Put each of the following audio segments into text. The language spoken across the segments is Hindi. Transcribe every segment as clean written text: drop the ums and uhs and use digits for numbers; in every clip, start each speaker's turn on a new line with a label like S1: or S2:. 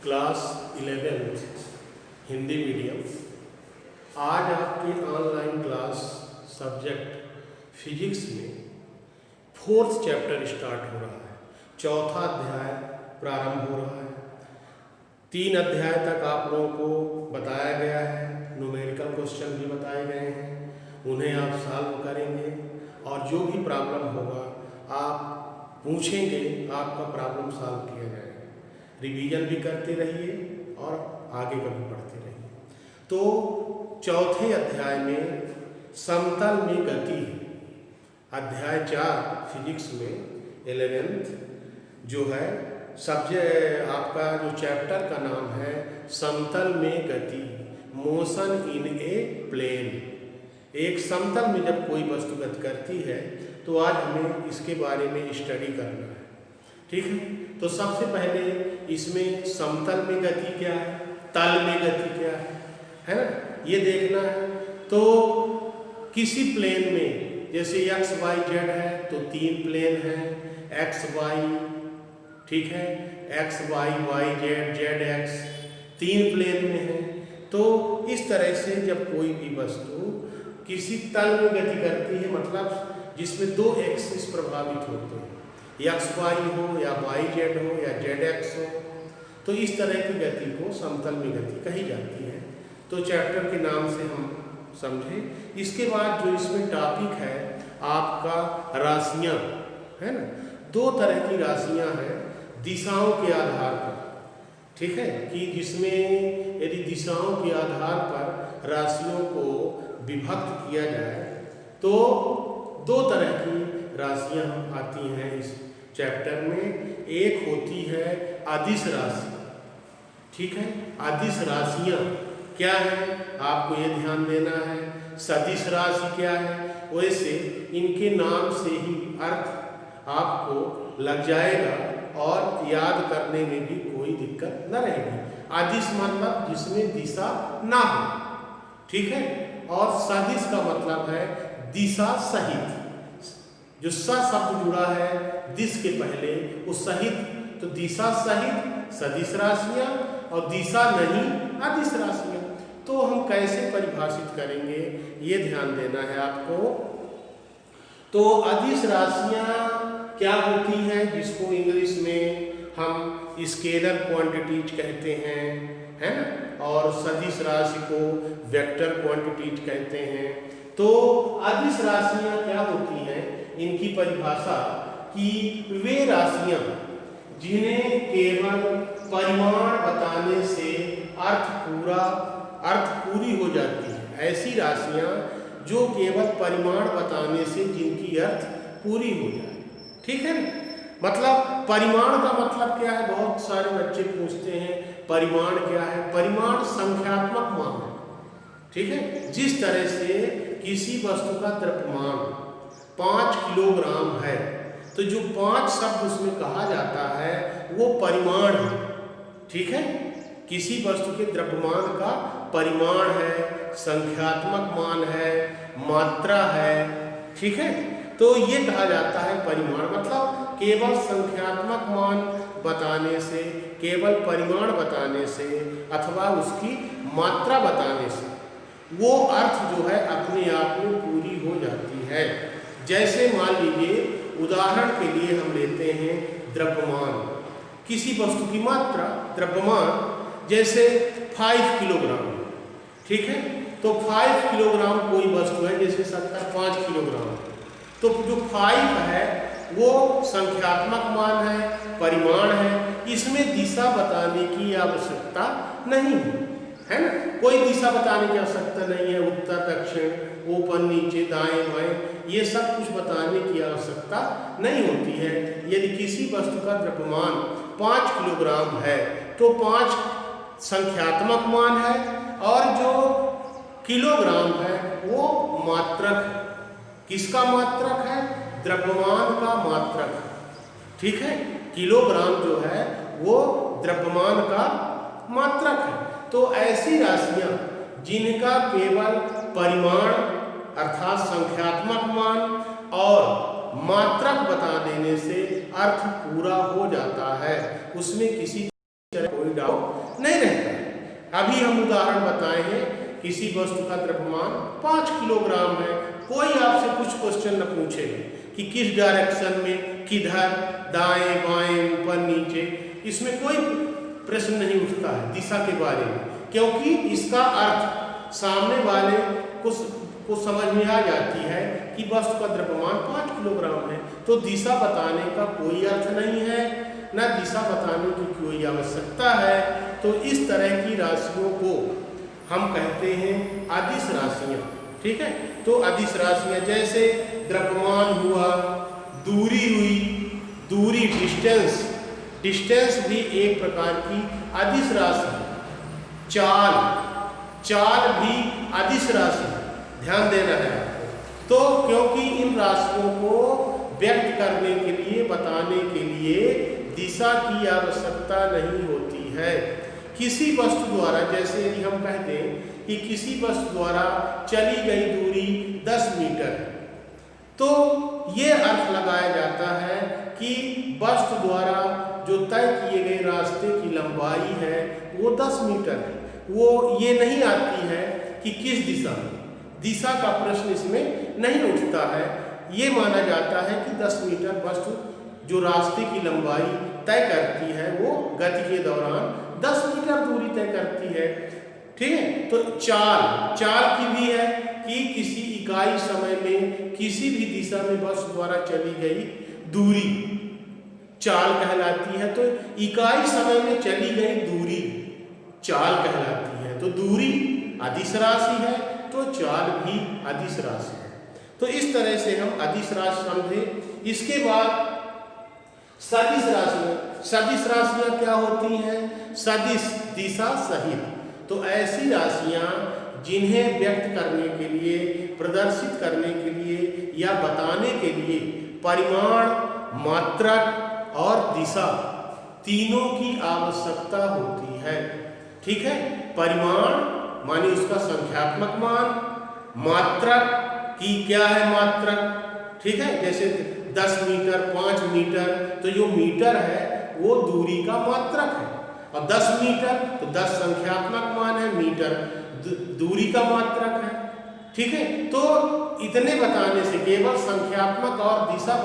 S1: Class 11th Hindi medium. आज आपकी ऑनलाइन क्लास सब्जेक्ट फिजिक्स में 4th चैप्टर स्टार्ट हो रहा है। चौथा अध्याय प्रारंभ हो रहा है। 3 अध्याय तक आप लोगों को बताया गया है, न्यूमेरिकल क्वेश्चन भी बताए गए हैं, उन्हें आप सॉल्व करेंगे और जो भी प्रॉब्लम होगा आप पूछेंगे, आपका प्रॉब्लम सॉल्व किया जाएगा। रिवीजन भी करते रहिए और आगे का भी पढ़ते रहिए। तो चौथे अध्याय में समतल में गति है। अध्याय 4 फिजिक्स में 11th जो है सब्जेक्ट आपका जो चैप्टर का नाम है समतल में गति, मोशन इन ए प्लेन। एक समतल में जब कोई वस्तु गति करती है तो आज हमें इसके बारे में स्टडी करना है, ठीक है। तो सबसे पहले इसमें समतल में गति क्या है, तल में गति क्या है ना, ये देखना है। तो किसी प्लेन में जैसे एक्स वाई जेड है तो 3 प्लेन हैं, एक्स वाई, ठीक है, X Y Y Z Z X 3 plane में है। तो इस तरह से जब कोई भी वस्तु किसी तल में गति करती है, मतलब जिसमें 2 एक्सिस प्रभावित होते हैं, एक्स वाई हो या वाई जेड हो या जेड एक्स हो, तो इस तरह की गति को समतल में गति कही जाती है। तो चैप्टर के नाम से हम समझें। इसके बाद जो इसमें टॉपिक है आपका राशियाँ है ना, 2 तरह की राशियाँ हैं दिशाओं के आधार पर, ठीक है, कि जिसमें यदि दिशाओं के आधार पर राशियों को विभक्त किया जाए तो 2 तरह की राशियाँ आती हैं इस चैप्टर में। एक होती है अदिश राशि, ठीक है। अदिश राशियाँ क्या है आपको ये ध्यान देना है। सदिश राशि क्या है, वैसे इनके नाम से ही अर्थ आपको लग जाएगा और याद करने में भी कोई दिक्कत न रहेगी। अदिश मतलब जिसमें दिशा ना हो, ठीक है, और सदिश का मतलब है दिशा सहित। जो स शब्द जुड़ा है दिश के पहले वो सहित, तो दिशा सहित सदिश राशियाँ और दिशा नहीं अदिश राशियाँ। तो हम कैसे परिभाषित करेंगे ये ध्यान देना है आपको। तो अदिश राशियाँ क्या होती हैं, जिसको इंग्लिश में हम स्केलर क्वांटिटीज कहते हैं, है ना, और सदिश राशि को वेक्टर क्वांटिटीज कहते हैं। तो अदिश राशियाँ क्या होती हैं, इनकी परिभाषा कि वे राशियाँ जिन्हें केवल परिमाण बताने से अर्थ पूरी हो जाती है। ऐसी राशियाँ जो केवल परिमाण बताने से जिनकी अर्थ पूरी हो जाए, ठीक है। मतलब परिमाण का मतलब क्या है, बहुत सारे बच्चे पूछते हैं परिमाण क्या है। परिमाण संख्यात्मक मान है, ठीक है। जिस तरह से किसी वस्तु का द्रव्यमान 5 किलोग्राम है तो जो 5 शब्द उसमें कहा जाता है वो परिमाण है, ठीक है। किसी वस्तु के द्रव्यमान का परिमाण है, संख्यात्मक मान है, मात्रा है, ठीक है। तो ये कहा जाता है परिमाण। मतलब केवल संख्यात्मक मान बताने से, केवल परिमाण बताने से अथवा उसकी मात्रा बताने से वो अर्थ जो है अपने आप में पूरी हो जाती है। जैसे मान लीजिए उदाहरण के लिए हम लेते हैं द्रव्यमान, किसी वस्तु की मात्रा द्रव्यमान जैसे 5 किलोग्राम, ठीक है। तो 5 किलोग्राम कोई वस्तु है, जैसे शक्कर 5 किलोग्राम, तो जो 5 है वो संख्यात्मक मान है, परिमाण है। इसमें दिशा बताने की आवश्यकता नहीं है ना, कोई दिशा बताने की आवश्यकता नहीं है। उत्तर दक्षिण, ऊपर नीचे, दाएं बाएं, ये सब कुछ बताने की आवश्यकता नहीं होती है। यदि किसी वस्तु का द्रव्यमान 5 किलोग्राम है तो 5 संख्यात्मक मान है और जो किलोग्राम है वो मात्रक है। किसका मात्रक है, द्रव्यमान का मात्रक है, ठीक है। किलोग्राम जो है वो द्रव्यमान का मात्रक है। तो ऐसी राशियाँ जिनका केवल परिमाण अर्थात संख्यात्मक मान और मात्रक बता देने से अर्थ पूरा हो जाता है, उसमें किसी तरह कोई डाउट नहीं रहता है। अभी हम उदाहरण बताए हैं, किसी वस्तु का द्रव्यमान 5 किलोग्राम है, कोई आपसे कुछ क्वेश्चन न पूछेगा कि किस डायरेक्शन में, किधर, दाएं बाएं ऊपर नीचे, इसमें कोई प्रश्न नहीं उठता है दिशा के बारे में, क्योंकि इसका अर्थ सामने वाले को समझ में आ जाती है कि वस्तु का द्रव्यमान 5 किलोग्राम है, तो दिशा बताने का कोई अर्थ नहीं है, न दिशा बताने की कोई आवश्यकता है। तो इस तरह की राशियों को हम कहते हैं अदिश राशियाँ। ठीक है, तो अदिश राशियाँ जैसे द्रव्यमान हुआ, दूरी हुई, दूरी डिस्टेंस भी एक प्रकार की अदिश राशि है। चाल भी अदिश राशि है, ध्यान देना है आपको। तो क्योंकि इन राशियों को व्यक्त करने के लिए, बताने के लिए दिशा की आवश्यकता नहीं होती है। किसी वस्तु द्वारा, जैसे यदि हम कहते हैं कि किसी वस्तु द्वारा चली गई दूरी 10 मीटर है, तो ये अर्थ लगाया जाता है कि वस्तु द्वारा जो तय किए गए रास्ते की लंबाई है वो 10 मीटर है। वो ये नहीं आती है कि किस दिशा में, दिशा का प्रश्न इसमें नहीं उठता है। ये माना जाता है कि 10 मीटर वस्तु जो रास्ते की लंबाई तय करती है वो गति के दौरान 10 मीटर दूरी तय करती है। ठीक है, तो चाल की भी है कि किसी इकाई समय में किसी भी दिशा में वस्तु द्वारा चली गई दूरी चाल कहलाती है। तो इकाई समय में चली गई दूरी चाल कहलाती है। तो दूरी अदिश राशि है, तो चाल भी अदिश राशि है। तो इस तरह से हम अदिश राशि समझे। इसके बाद सदिश राशियाँ क्या होती हैं? सदिश, दिशा सहित। तो ऐसी राशियाँ जिन्हें व्यक्त करने के लिए, प्रदर्शित करने के लिए या बताने के लिए परिमाण, मात्रक और दिशा तीनों की आवश्यकता होती है। ठीक है, परिमाण माने उसका संख्यात्मक मान, मात्रक की क्या है मात्रक, ठीक है, जैसे 10 मीटर, 5 मीटर, तो जो मीटर है वो दूरी का मात्रक है, और 10 मीटर तो 10 संख्यात्मक मान है, मीटर दूरी का मात्रक है। ठीक है, तो इतने बताने से, केवल संख्यात्मक और दिशा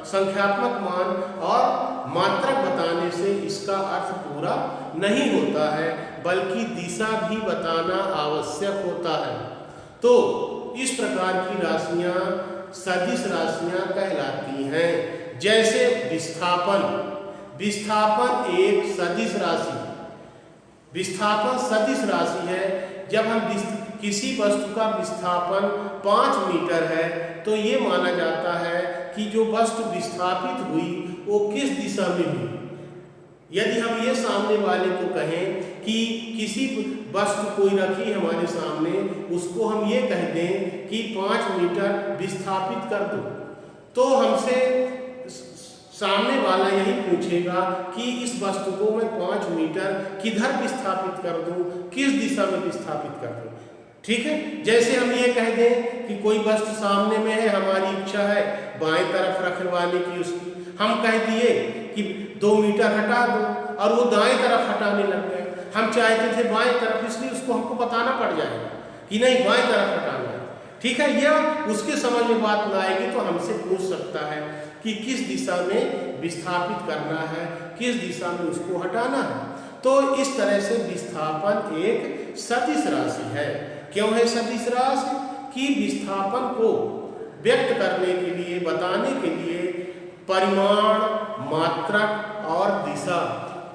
S1: संख्यात्मक मान और मात्रक बताने से इसका अर्थ पूरा नहीं होता है, बल्कि दिशा भी बताना आवश्यक होता है। तो इस प्रकार की राशियाँ सदिश राशियाँ कहलाती हैं। जैसे विस्थापन एक सदिश राशि, विस्थापन सदिश राशि है। जब हम किसी वस्तु का विस्थापन 5 मीटर है, तो ये माना जाता है कि जो वस्तु विस्थापित हुई वो किस दिशा में हुई। यदि हम ये सामने वाले को कहें कि किसी वस्तु कोई रखी हमारे सामने, उसको हम ये कह दें कि 5 मीटर विस्थापित कर दो, तो हमसे सामने वाला यही पूछेगा कि इस वस्तु को मैं 5 मीटर किधर विस्थापित कर दूं, किस दिशा में विस्थापित कर दूं। ठीक है, जैसे हम ये कह दें कि कोई वस्तु सामने में है, हमारी इच्छा है बाएं तरफ रखवाने की उसकी, हम कह दिए कि 2 मीटर हटा दो, और वो दाएं तरफ हटाने लग गए। हम चाहते थे बाएं तरफ, इसलिए उसको हमको बताना पड़ जाएगा कि नहीं बाएं तरफ हटाना है। ठीक है, यह उसके समझ में बात ना आएगी तो हमसे पूछ सकता है कि किस दिशा में विस्थापित करना है, किस दिशा में उसको हटाना है। तो इस तरह से विस्थापन एक सदिश राशि है। क्यों है सदिश राशि? कि विस्थापन को व्यक्त करने के लिए, बताने के लिए परिमाण, मात्रक और दिशा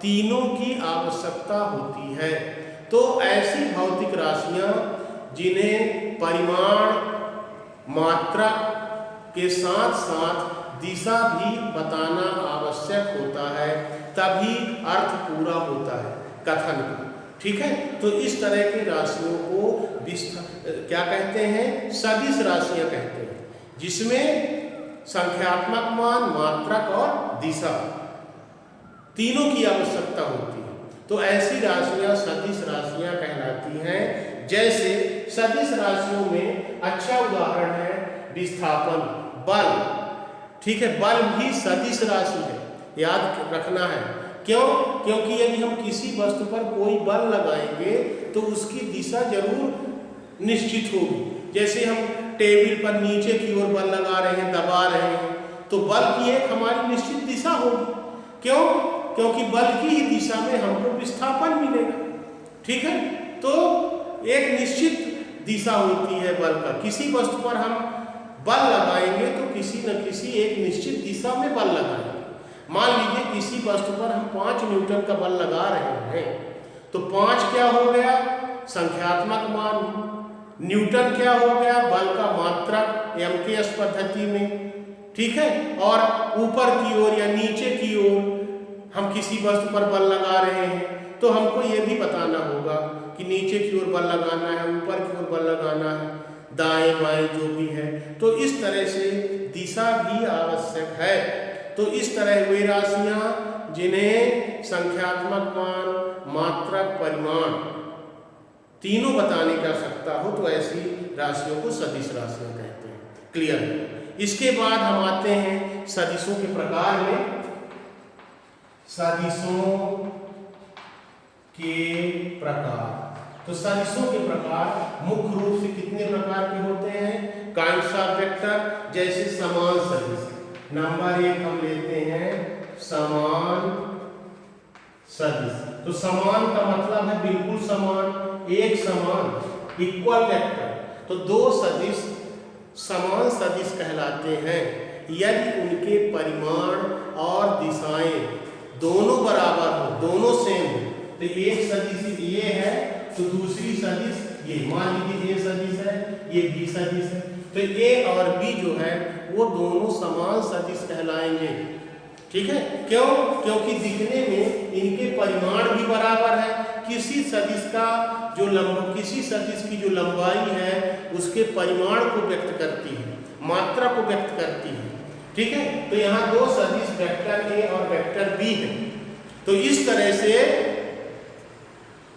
S1: तीनों की आवश्यकता होती है। तो ऐसी भौतिक राशियाँ जिन्हें परिमाण, मात्रक के साथ साथ दिशा भी बताना आवश्यक होता है, तभी अर्थ पूरा होता है कथन का। ठीक है, तो इस तरह की राशियों को क्या कहते हैं? सदिश राशियाँ कहते हैं, जिसमें संख्यात्मक मान, मात्रक और दिशा तीनों की आवश्यकता होती है। तो ऐसी राशियाँ सदिश राशियाँ कहलाती हैं। जैसे सदिश राशियों में अच्छा उदाहरण है विस्थापन, बल। ठीक है, बल भी सदिश राशि है, याद रखना है। क्यों? क्योंकि यदि हम किसी वस्तु पर कोई बल लगाएंगे तो उसकी दिशा जरूर निश्चित होगी। जैसे हम टेबल पर नीचे की ओर बल लगा रहे हैं, दबा रहे हैं, तो बल की एक हमारी निश्चित दिशा होगी। क्यों? क्योंकि बल की ही दिशा में हमको विस्थापन मिलेगा। ठीक है, तो एक निश्चित दिशा होती है बल का। किसी वस्तु पर हम बल लगाएंगे तो किसी न किसी एक निश्चित दिशा में बल लगाएंगे। मान लीजिए किसी वस्तु पर हम 5 न्यूटन का बल लगा रहे हैं, तो 5 क्या हो गया? संख्यात्मक मान। न्यूटन क्या हो गया? बल का मात्रक एमकेएस पद्धति में। ठीक है, और ऊपर की ओर या नीचे की ओर हम किसी वस्तु पर बल लगा रहे हैं तो हमको ये भी बताना होगा कि नीचे की ओर बल लगाना है, ऊपर की ओर बल लगाना है, दाएं बाएं जो भी है। तो इस तरह से दिशा भी आवश्यक है। तो इस तरह वे राशियां जिन्हें संख्यात्मक मान, मात्रक, परिमाण तीनों बताने की आवश्यकता हो तो ऐसी राशियों को सदिश राशियां कहते हैं। क्लियर? इसके बाद हम आते हैं सदिशों के प्रकार में। सदिशों के प्रकार। तो सदिशों के प्रकार मुख्य रूप से कितने प्रकार के होते हैं? काइंड्स ऑफ वेक्टर, जैसे समान सदिश। नंबर 1 हम लेते हैं समान सदिश। तो समान का मतलब है बिल्कुल समान, एक समान, इक्वल वेक्टर। तो दो सदिश समान सदिश कहलाते हैं यदि उनके परिमाण और दिशाएं दोनों बराबर हो, दोनों सेम हो। तो एक सदिश ये है तो दूसरी सदिश ये। मान लीजिए ए सदिश है, ये बी सदिश है, तो ए और बी जो है वो दोनों समान सदिश कहलाएंगे। ठीक है, क्यों? क्योंकि दिखने में इनके परिमाण भी बराबर है। किसी सदिश की जो लंबाई है उसके परिमाण को व्यक्त करती है, मात्रा को व्यक्त करती है। ठीक है, तो यहाँ दो सदिश वेक्टर ए और वेक्टर बी है। तो इस तरह से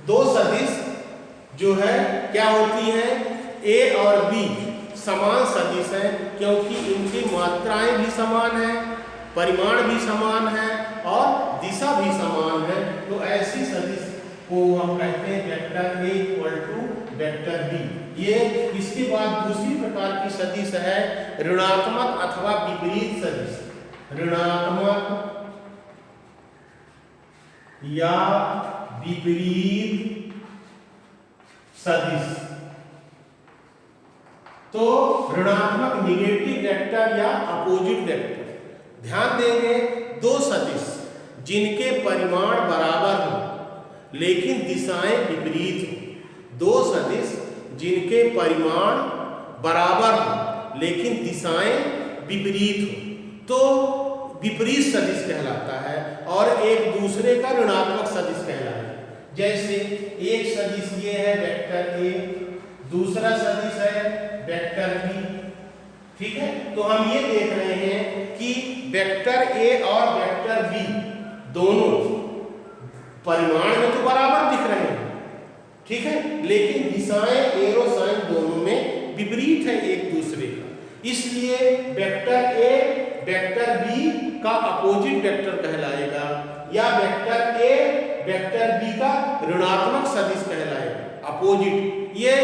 S1: दो सदिश जो है क्या होती है? ए और बी समान सदिश है क्योंकि इनकी मात्राएं भी समान है, परिमाण भी समान है और दिशा भी समान है। तो ऐसी सदिश को हम कहते हैं vector A equal to vector B. ये इसके बाद दूसरी प्रकार की सदिश है ऋणात्मक अथवा विपरीत सदिश। ऋणात्मक या विपरीत सदिश। तो ऋणात्मक निगेटिव वेक्टर या अपोजिट वेक्टर। ध्यान देंगे, दो सदिश जिनके परिमाण बराबर हो लेकिन दिशाएं विपरीत हो। दो सदिश जिनके परिमाण बराबर हो लेकिन दिशाएं विपरीत हो तो विपरीत सदिश कहलाता है और एक दूसरे का ऋणात्मक सदिश कहलाता है। जैसे एक सदिश ये है वेक्टर ए, दूसरा सदिश है वेक्टर बी। ठीक है, तो हम ये देख रहे हैं कि वेक्टर ए और वेक्टर बी दोनों परिमाण में तो बराबर दिख रहे हैं, ठीक है, लेकिन दिशाएं एरो साइन दोनों में विपरीत है एक दूसरे का। इसलिए वेक्टर ए वेक्टर बी का अपोजिट वेक्टर कहलाएगा या वेक्टर ए वेक्टर बी का ऋणात्मक सदिश कहलाएगा, अपोजिट। ये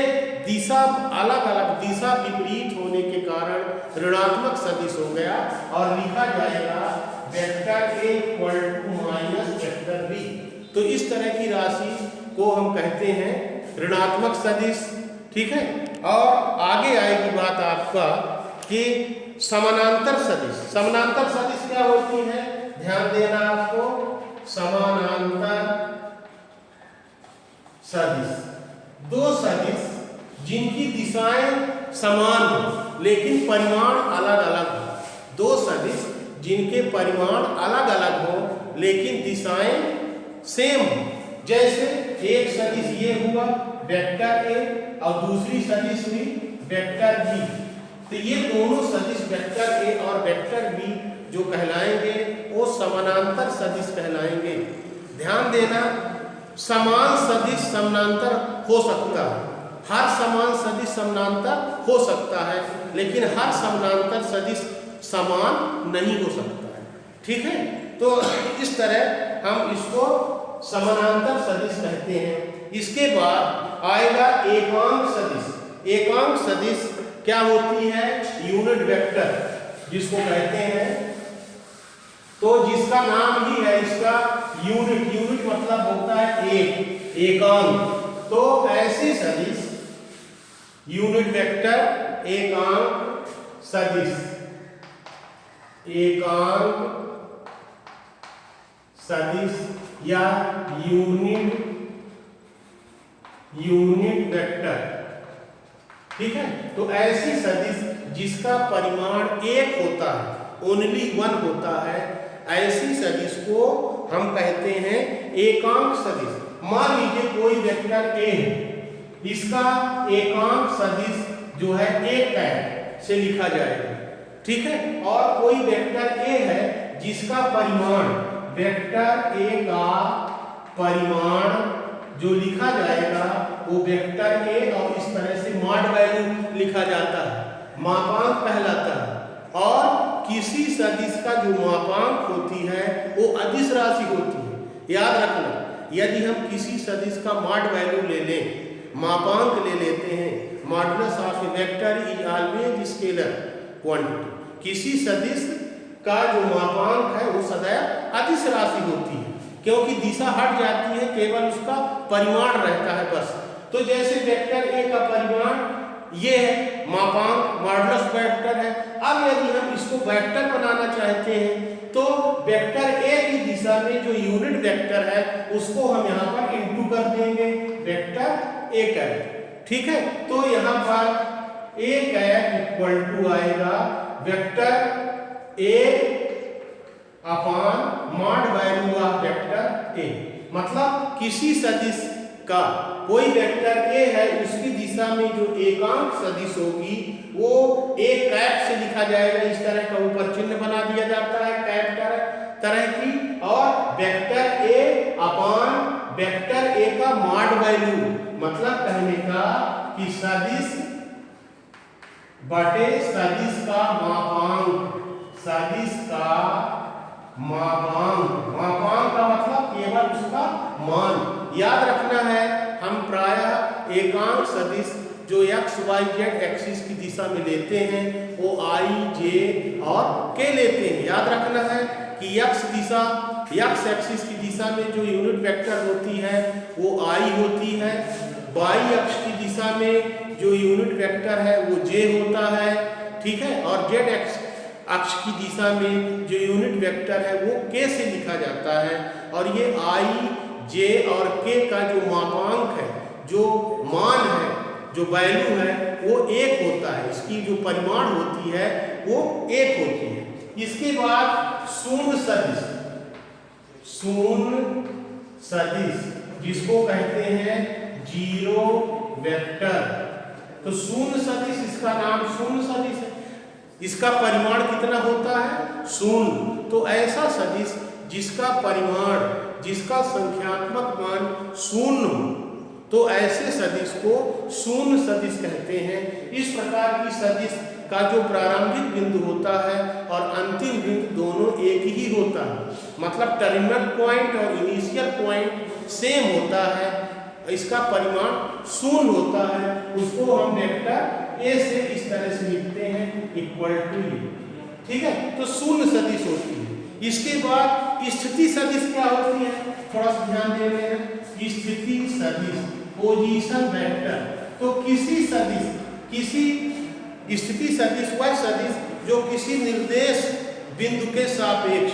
S1: दिशा अलग अलग, दिशा विपरीत होने के कारण ऋणात्मक सदिश हो गया और लिखा जाएगा vector A equal to minus vector B. तो इस तरह की राशि को हम कहते हैं ऋणात्मक सदिश। ठीक है, और आगे आएगी बात आपका कि समानांतर सदिश। समानांतर सदिश क्या होती है? ध्यान देना आपको। समानांतर सदिश दो सदिश जिनकी दिशाएं समान हो लेकिन परिमाण अलग अलग हो। दो सदिश जिनके परिमाण अलग अलग हो लेकिन दिशाएं सेम हो। जैसे एक सदिश ये हुआ वेक्टर ए और दूसरी सदिश हुई वेक्टर बी। तो ये दोनों सदिश वेक्टर ए और वेक्टर बी जो कहलाएंगे वो समानांतर सदिश कहलाएंगे। ध्यान देना, समान सदिश समानांतर हो सकता है, हर समान सदिश समानांतर हो सकता है, लेकिन हर समानांतर सदिश समान नहीं हो सकता है। ठीक है, तो इस तरह हम इसको समानांतर सदिश कहते हैं। इसके बाद आएगा एकांक सदिश। एकांक सदिश क्या होती है? यूनिट वेक्टर जिसको कहते हैं, तो जिसका नाम ही है इसका यूनिट। यूनिट मतलब होता है एक, एकांक। तो ऐसे सदिश यूनिट वेक्टर एकांक सदिश, एकांक सदिश या यूनिट वेक्टर, ठीक है। तो ऐसी सदिश जिसका परिमाण एक होता है, ओनली वन होता है, ऐसी सदिश को हम कहते हैं एकांक सदिश। मान लीजिए कोई वेक्टर ए है, इसका एकांक सदिश जो है एक कैप से लिखा जाएगा, ठीक है। और कोई वेक्टर ए है जिसका परिमाण, वेक्टर ए का परिमाण जो लिखा जाएगा वो वेक्टर ए, और इस तरह से मॉड वैल्यू लिखा जाता है, मापांक कहलाता है। और किसी सदिश का जो मापांक होती है वो अदिश राशि होती है। याद रखना, यदि हम किसी सदिश का मॉड वैल्यू ले लें, मापांक ले लेते हैं, modulus of A vector is always scalar quantity. किसी सदिश का जो मापांक है वो सदैव अदिश राशि होती है, क्योंकि दिशा हट जाती है, केवल उसका परिमाण रहता है बस। तो जैसे वेक्टर ए का परिमाण ये है, मापांक मॉडुलस वेक्टर है। अब यदि हम इसको वेक्टर बनाना चाहते हैं तो वेक्टर ए की दिशा में जो यूनिट वेक्टर है उसको हम यहाँ पर इंटू कर देंगे वेक्टर ए कैप, ठीक है। तो यहाँ पर ए कैप इक्वल टू आएगा vector A upon mod value of vector A. मतलब किसी सदिश का कोई वेक्टर ए है, उसकी दिशा में जो एकांक सदिश होगी वो एक कैप से लिखा जाएगा, इस तरह का ऊपर चिन्ह बना दिया जाता है कैप तरह की। और vector A upon vector A का मॉड वैल्यू, मतलब कहने का कि सदिश बटे सदिश का मापांक, सदिश का मापांक, मापांक का मतलब केवल उसका मान। याद रखना है, हम प्रायः एकांक सदिश जो एक्स वाई जेड एक्सिस की दिशा में लेते हैं वो आई जे और के लेते हैं। याद रखना है कि एक्स दिशा, एक्स एक्सिस की दिशा में जो यूनिट वेक्टर होती है वो आई होती है, वाई अक्ष की दिशा में जो यूनिट वेक्टर है वो जे होता है, ठीक है। और जेड एक्स अक्ष की दिशा में जो यूनिट वेक्टर है वो के से लिखा जाता है। और ये आई जे और के का जो मापांक है, जो मान है, जो वैल्यू है वो एक होता है, इसकी जो परिमाण होती है वो एक होती है। इसके बाद शून्य सदिश, शून्य सदिश जिसको कहते हैं जीरो वेक्टर। तो शून्य सदिश, इसका नाम शून्य सदिश है, इसका परिमाण कितना होता है? शून्य। तो ऐसा सदिश जिसका परिमाण, जिसका संख्यात्मक मान शून्य हो, तो ऐसे सदिश को शून्य सदिश कहते हैं। इस प्रकार की सदिश का जो प्रारंभिक बिंदु होता है और अंतिम बिंदु दोनों एक ही होता है, मतलब टर्मिनल पॉइंट और इनिशियल पॉइंट सेम होता है, इसका परिमाण शून्य होता है, उसको हम वेक्टर ए से इस तरह से लिखते हैं इक्वल टू ए, ठीक है। तो शून्य सदिश होती है। इसके बाद स्थिति सदिश क्या होती है, थोड़ा सा ध्यान दे रहे हैं। स्थिति सदिश, पोजीशन वेक्टर। तो किसी सदिश, किसी स्थिति सदिश वह सदिश जो किसी निर्देश बिंदु के सापेक्ष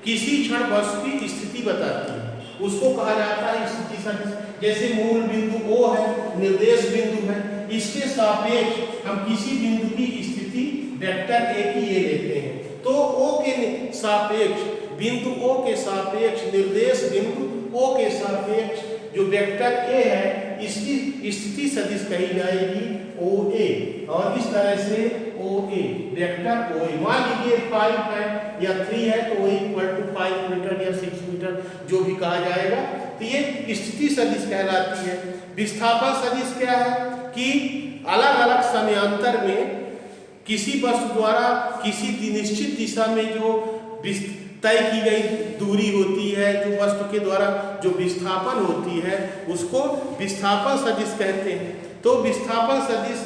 S1: किसी क्षण वस्तु की स्थिति बताती है, उसको कहा जाता है स्थिति सदिश। जैसे मूल बिंदु O है, निर्देश बिंदु है, इसके सापेक्ष हम किसी बिंदु की स्थिति वेक्टर ए की ये लेते हैं। तो O के सापेक्ष, बिंदु O के सापेक्ष निर्देश बिंदु O के सापेक्ष जो वेक्टर ए है, इसकी स्थिति सदिश कही जाएगी OA। और इस तरह से OA वेक्टर OA, मान लीजिए 5 है या 3 है तो OA इक्वल टू 5 मीटर या 6 मीटर जो भी कहा जाएगा, तो ये स्थिति सदिश कहलाती है। विस्थापन सदिश क्या है कि अलग अलग समयांतर में किसी वस्तु द्वारा किसी निश्चित दिशा में जो तय की गई दूरी होती है, जो वस्तु के द्वारा जो विस्थापन होती है उसको विस्थापन सदिश कहते हैं। तो विस्थापन सदिश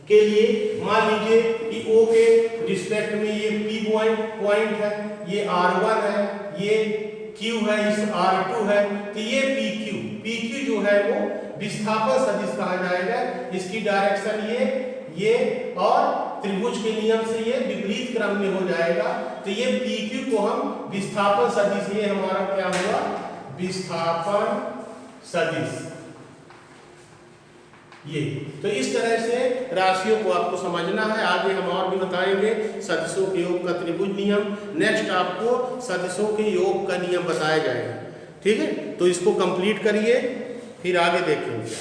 S1: के लिए मान लीजिए कि O के रिस्पेक्ट में ये P पॉइंट है, ये R1 है, ये Q है, इस R2 है, तो ये PQ जो है वो विस्थापन सदिश कहा जाएगा। इसकी डायरेक्शन ये और त्रिभुज के नियम से ये विपरीत क्रम में हो जाएगा, तो ये PQ को हम विस्थापन सदिश, ये हमारा क्या हुआ, विस्थापन सदिश। ये तो इस तरह से राशियों को आपको समझना है। आगे हम और भी बताएंगे सदिशों के योग का त्रिभुज नियम। नेक्स्ट आपको सदिशों के योग का नियम बताया जाएगा। ठीक है, तो इसको कंप्लीट करिए, फिर आगे देखेंगे।